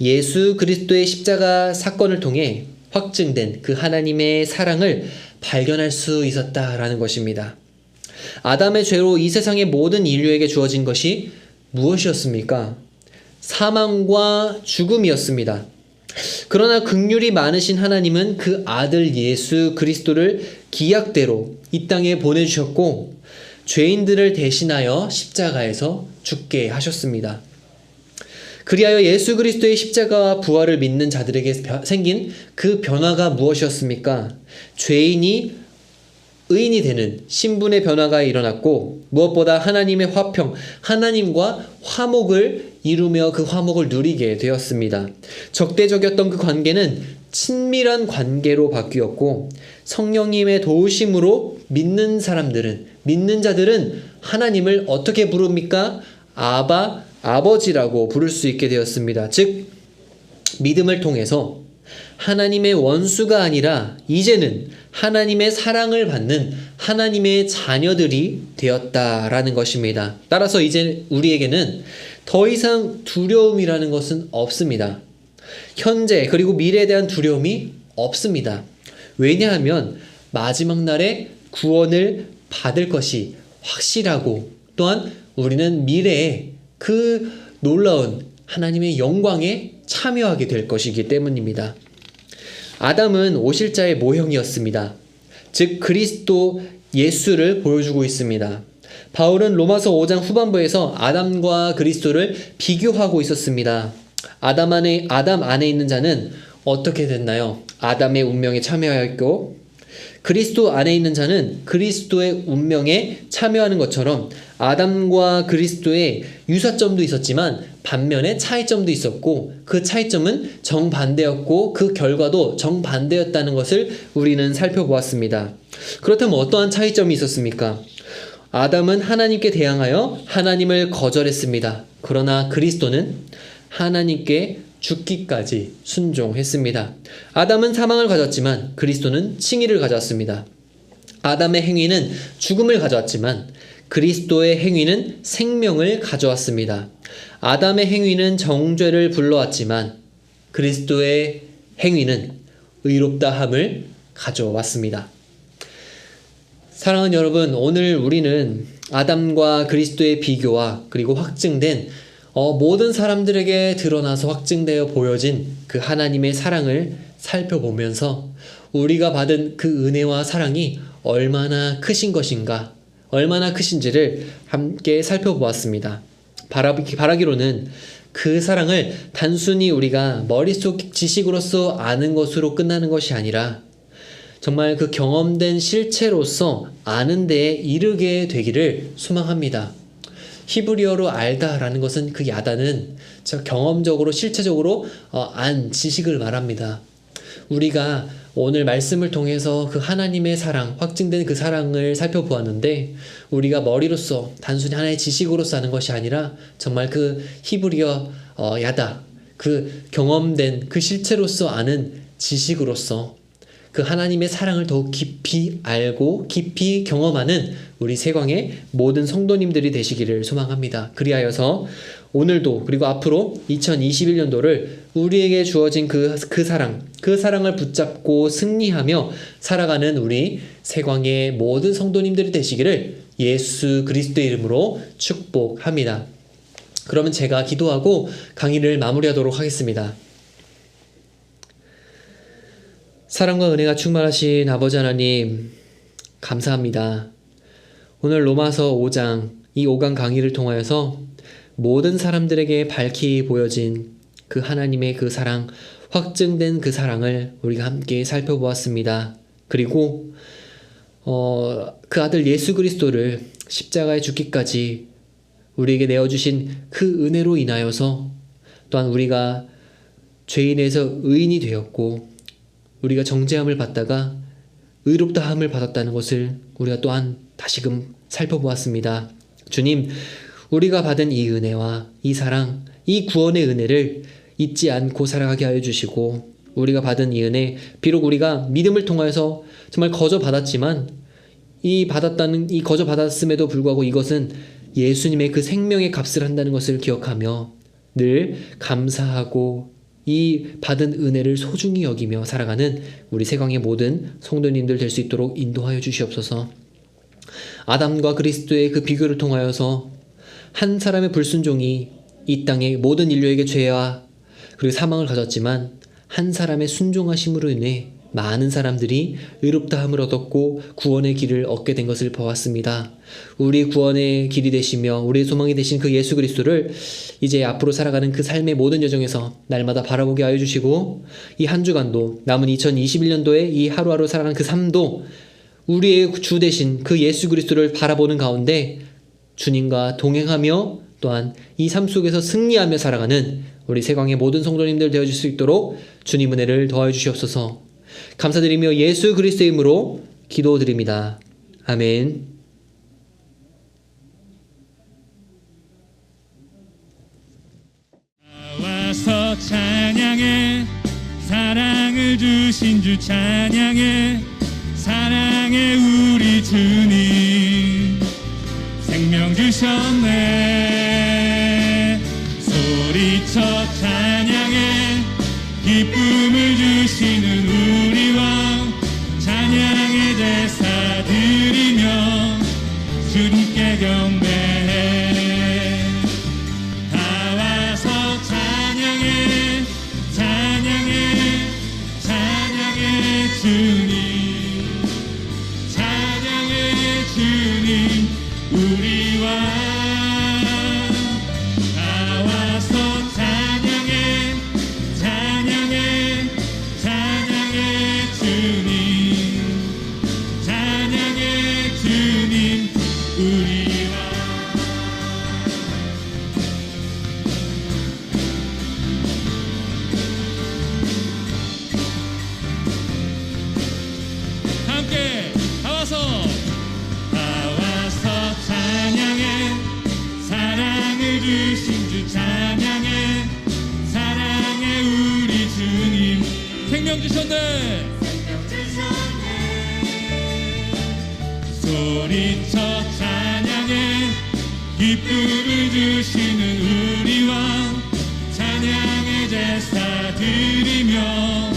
예수 그리스도의 십자가 사건을 통해 확증된 그 하나님의 사랑을 발견할 수 있었다라는 것입니다. 아담의 죄로 이 세상의 모든 인류에게 주어진 것이 무엇이었습니까? 사망과 죽음이었습니다. 그러나 긍휼이 많으신 하나님은 그 아들 예수 그리스도를 기약대로 이 땅에 보내주셨고 죄인들을 대신하여 십자가에서 죽게 하셨습니다. 그리하여 예수 그리스도의 십자가와 부활을 믿는 자들에게 생긴 그 변화가 무엇이었습니까? 죄인이 의인이 되는 신분의 변화가 일어났고 무엇보다 하나님의 화평, 하나님과 화목을 이루며 그 화목을 누리게 되었습니다. 적대적이었던 그 관계는 친밀한 관계로 바뀌었고 성령님의 도우심으로 믿는 자들은 하나님을 어떻게 부릅니까? 아버지라고 부를 수 있게 되었습니다. 즉 믿음을 통해서 하나님의 원수가 아니라 이제는 하나님의 사랑을 받는 하나님의 자녀들이 되었다라는 것입니다. 따라서 이제 우리에게는 더 이상 두려움이라는 것은 없습니다. 현재 그리고 미래에 대한 두려움이 없습니다. 왜냐하면 마지막 날에 구원을 받을 것이 확실하고 또한 우리는 미래에 그 놀라운 하나님의 영광에 참여하게 될 것이기 때문입니다. 아담은 오실자의 모형이었습니다. 즉 그리스도 예수를 보여주고 있습니다. 바울은 로마서 5장 후반부에서 아담과 그리스도를 비교하고 있었습니다. 아담 안에 있는 자는 어떻게 됐나요? 아담의 운명에 참여하였고 그리스도 안에 있는 자는 그리스도의 운명에 참여하는 것처럼 아담과 그리스도의 유사점도 있었지만 반면에 차이점도 있었고 그 차이점은 정반대였고 그 결과도 정반대였다는 것을 우리는 살펴보았습니다. 그렇다면 어떠한 차이점이 있었습니까? 아담은 하나님께 대항하여 하나님을 거절했습니다. 그러나 그리스도는 하나님께 죽기까지 순종했습니다. 아담은 사망을 가졌지만 그리스도는 칭의를 가져왔습니다. 아담의 행위는 죽음을 가져왔지만 그리스도의 행위는 생명을 가져왔습니다. 아담의 행위는 정죄를 불러왔지만 그리스도의 행위는 의롭다함을 가져왔습니다. 사랑하는 여러분, 오늘 우리는 아담과 그리스도의 비교와 그리고 확증된 모든 사람들에게 드러나서 확증되어 보여진 그 하나님의 사랑을 살펴보면서 우리가 받은 그 은혜와 사랑이 얼마나 크신 것인가, 얼마나 크신지를 함께 살펴보았습니다. 바라기로는 그 사랑을 단순히 우리가 머릿속 지식으로서 아는 것으로 끝나는 것이 아니라 정말 그 경험된 실체로서 아는 데에 이르게 되기를 소망합니다. 히브리어로 알다라는 것은 그 야다는 경험적으로 실체적으로 안 지식을 말합니다. 우리가 오늘 말씀을 통해서 그 하나님의 사랑, 확증된 그 사랑을 살펴보았는데 우리가 머리로서 단순히 하나의 지식으로서 아는 것이 아니라 정말 그 히브리어 야다, 그 경험된 그 실체로서 아는 지식으로서 그 하나님의 사랑을 더욱 깊이 알고 깊이 경험하는 우리 세광의 모든 성도님들이 되시기를 소망합니다. 그리하여서 오늘도 그리고 앞으로 2021년도를 우리에게 주어진 그 사랑을 붙잡고 승리하며 살아가는 우리 세광의 모든 성도님들이 되시기를 예수 그리스도의 이름으로 축복합니다. 그러면 제가 기도하고 강의를 마무리하도록 하겠습니다. 사랑과 은혜가 충만하신 아버지 하나님, 감사합니다. 오늘 로마서 5장, 이 5강 강의를 통하여서 모든 사람들에게 밝히 보여진 그 하나님의 그 사랑, 확증된 그 사랑을 우리가 함께 살펴보았습니다. 그리고 그 아들 예수 그리스도를 십자가에 죽기까지 우리에게 내어주신 그 은혜로 인하여서 또한 우리가 죄인에서 의인이 되었고 우리가 정죄함을 받다가 의롭다함을 받았다는 것을 우리가 또한 다시금 살펴보았습니다. 주님, 우리가 받은 이 은혜와 이 사랑, 이 구원의 은혜를 잊지 않고 살아가게 하여 주시고 우리가 받은 이 은혜, 비록 우리가 믿음을 통하여서 정말 거저 받았지만 이 거저 받았음에도 불구하고 이것은 예수님의 그 생명의 값을 한다는 것을 기억하며 늘 감사하고 이 받은 은혜를 소중히 여기며 살아가는 우리 세광의 모든 성도님들 될 수 있도록 인도하여 주시옵소서. 아담과 그리스도의 그 비교를 통하여서 한 사람의 불순종이 이 땅의 모든 인류에게 죄와 그리고 사망을 가졌지만 한 사람의 순종하심으로 인해 많은 사람들이 의롭다함을 얻었고 구원의 길을 얻게 된 것을 보았습니다. 우리 구원의 길이 되시며 우리의 소망이 되신 그 예수 그리스도를 이제 앞으로 살아가는 그 삶의 모든 여정에서 날마다 바라보게 하여 주시고 이 한 주간도 남은 2021년도에 이 하루하루 살아가는 그 삶도 우리의 주 되신 그 예수 그리스도를 바라보는 가운데 주님과 동행하며 또한 이 삶 속에서 승리하며 살아가는 우리 세광의 모든 성도님들 되어줄 수 있도록 주님 은혜를 더하여 주시옵소서. 감사드리며 예수 그리스도의 이름으로 기도드립니다. 아멘. 나와서 찬양해, 사랑을 주신 주 찬양해, 사랑해 우리 주님 생명 주셨네. 소리쳐 찬양해, 기쁨을 주시는 우리 왕 찬양의 제사 드리며 주님께 경배해. 다 와서 찬양해, 찬양해, 찬양해 주님, 찬양해 주님 우리 왕. 다 와서 찬양해, 찬양해, 찬양해 주님, 찬양해 주님 우리 왕. 함께 다 와서 찬양해, 사랑을 주신 주 찬양해, 생명 주셨네. 소리쳐 찬양해 기쁨을 주시는 우리 왕 찬양의 제사 드리며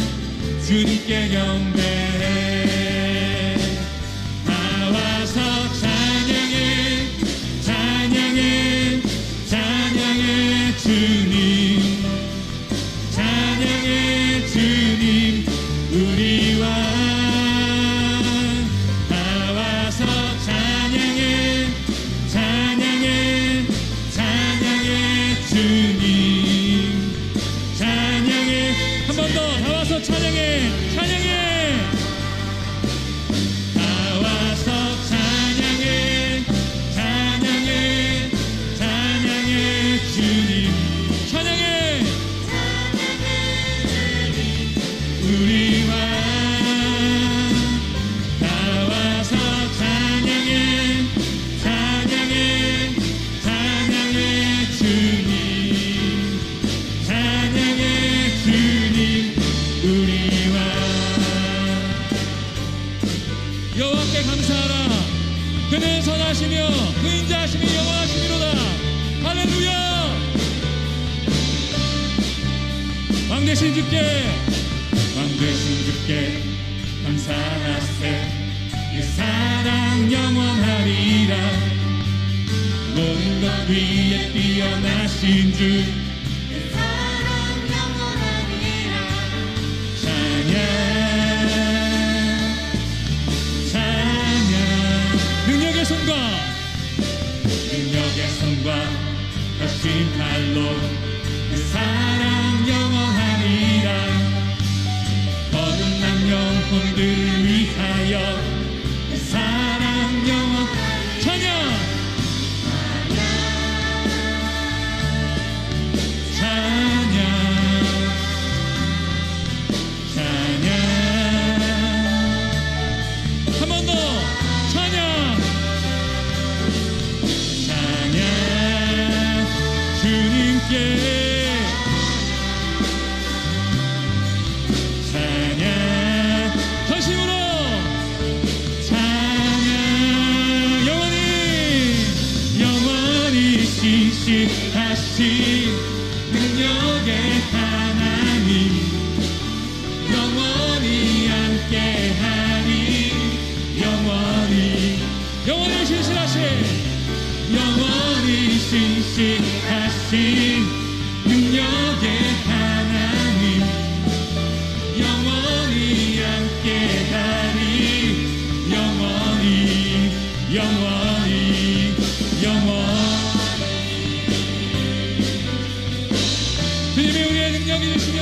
주님께 경배해. 나와서 찬양해 찬양해 찬양해 주님 찬양해 주님 우리 왕 나와서 찬양해 찬양해 찬양해 주님 찬양해. 한 번 더 나와서 찬양해 찬양해 나와서 찬양해 찬양해 찬양해 주님 찬양해 우리 왕 나와서 찬양해 찬양해 찬양해 주님 찬양해 주님 우리 왕. 여호와께 감사하라. 그는 선하시며 그 인자하심이 영원하시미로다. 할렐루야. 왕 되신 주께 감사하세. 그 사랑 영원하리라. 모든 것 위에 뛰어나신 주 그 사랑 영원하리라. 찬양 능력의 손과 거친 팔로 그 사랑 영원하리라. 거듭난 영혼들을 위하여 그 사랑 영원 찬양 한 번 더 찬양 주님께 찬양 전심으로 찬양 영원히 신실하신 능력의 하나님 영원히 함께하니 영원히 신실하신 능력의 하나님 영원히 함께하니 영원히 주님이 우리의 능력이 되시며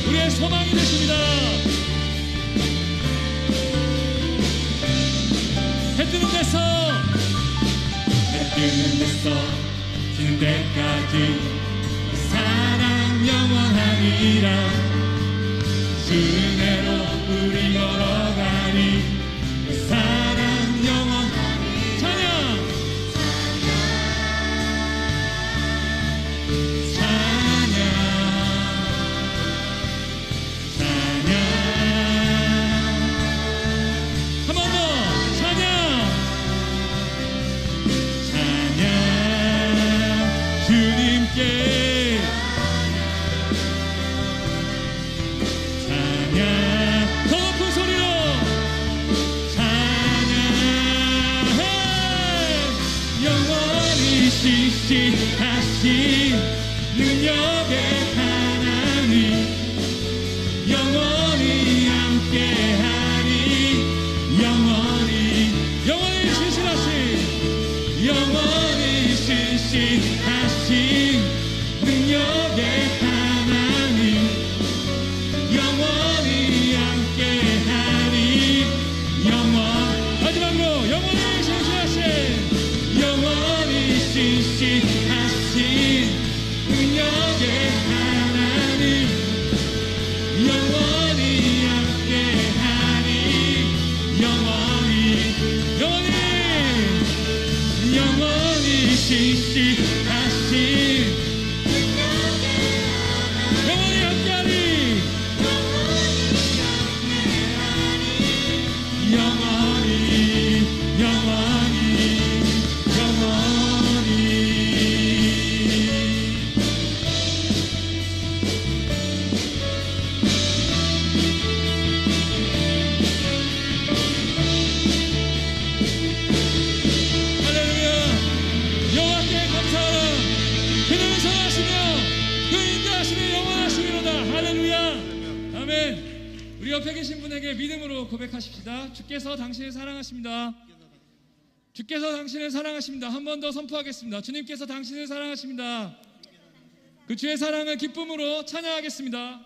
우리의 소망이 되십니다. 해 뜨는 데서 지는 데까지 그 사랑 영원하리라. 주 은혜로 우리 걸어가니 그 사랑 영원하리라. 찬양 한 번 더 찬양 주님께 찬양 더 높은 소리로 찬양해. 영원히 신실하신 능력의 하나님 영원히 함께하니 영원히 신실하신 능력의 하나님 영원히 함께하니 마지막으로 영원히 신실하신 능력의 하나님 영원히 함께하니 영원히 신실하신 영원히 함께하니 주님께 믿음으로 고백하십시다. 주께서 당신을 사랑하십니다. 주께서 당신을 사랑하십니다. 한 번 더 선포하겠습니다. 주님께서 당신을 사랑하십니다. 그 주의 사랑을 기쁨으로 찬양하겠습니다.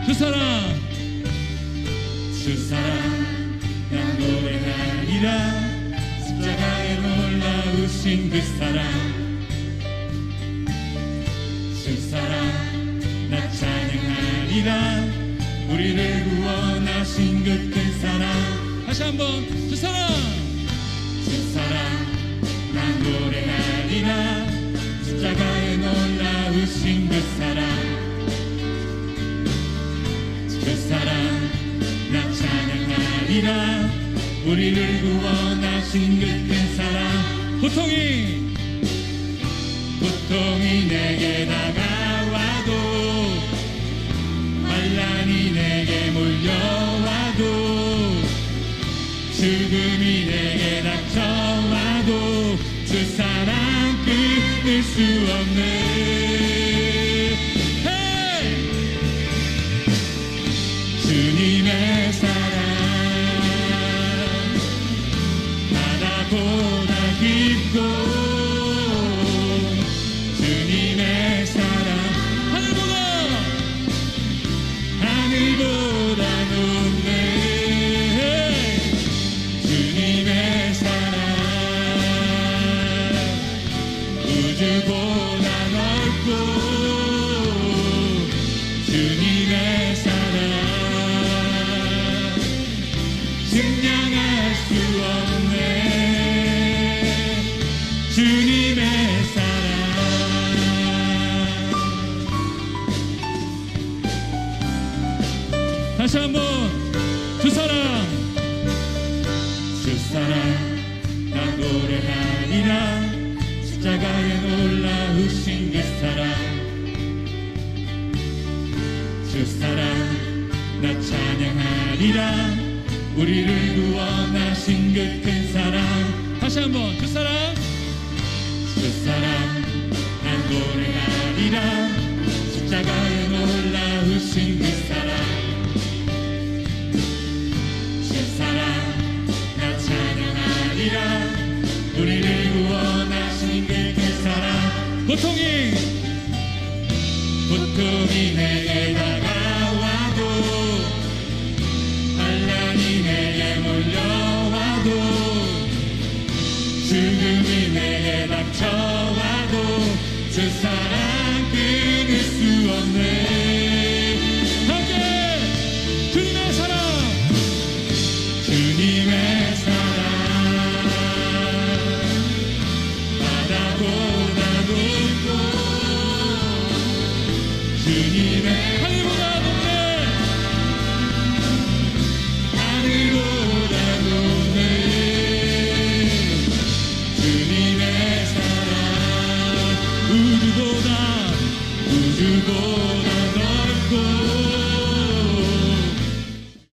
주 사랑, 주 사랑 나 노래하리라. 십자가에 놀라우신 그 사랑. 주 사랑 나 찬양하리라. 우리를 구원하신 그 큰 사랑. 다시 한번 주 사랑, 주 사랑 나 노래하리라. 십자가에 놀라우신 그 사랑. 그 사랑 나 찬양하리라. 우리를 구원하신 그 큰 사랑. 고통이 내게 다가와도, 환난이 내게 몰려와도, 죽음이 내게 닥쳐와도 주 사랑 끊을 수 없네. 주님의 사랑 바다보다 깊고, 주님의 사랑 하늘보다 높네. 주님의 사랑 우주보다 넓고, 주님의 사랑 증량할 수 없네. 주님의 사랑. 다시 한번 주 사랑, 주 사랑 나 노래하리라. 십자가에 놀라우신 그 사랑. 주 사랑 나 찬양하리라. 우리를 구원하신 그 큰 사랑. 다시 한번 주 사랑, 주 사랑 난 노래하리라. 십자가에 놀라우신 그 사랑. 주 사랑 나 찬양하리라. 우리를 구원하신 그 큰 사랑. 고통이 내게 다가와도, 환난이 내게 몰려와도, 죽음이 내게 닥쳐와도 주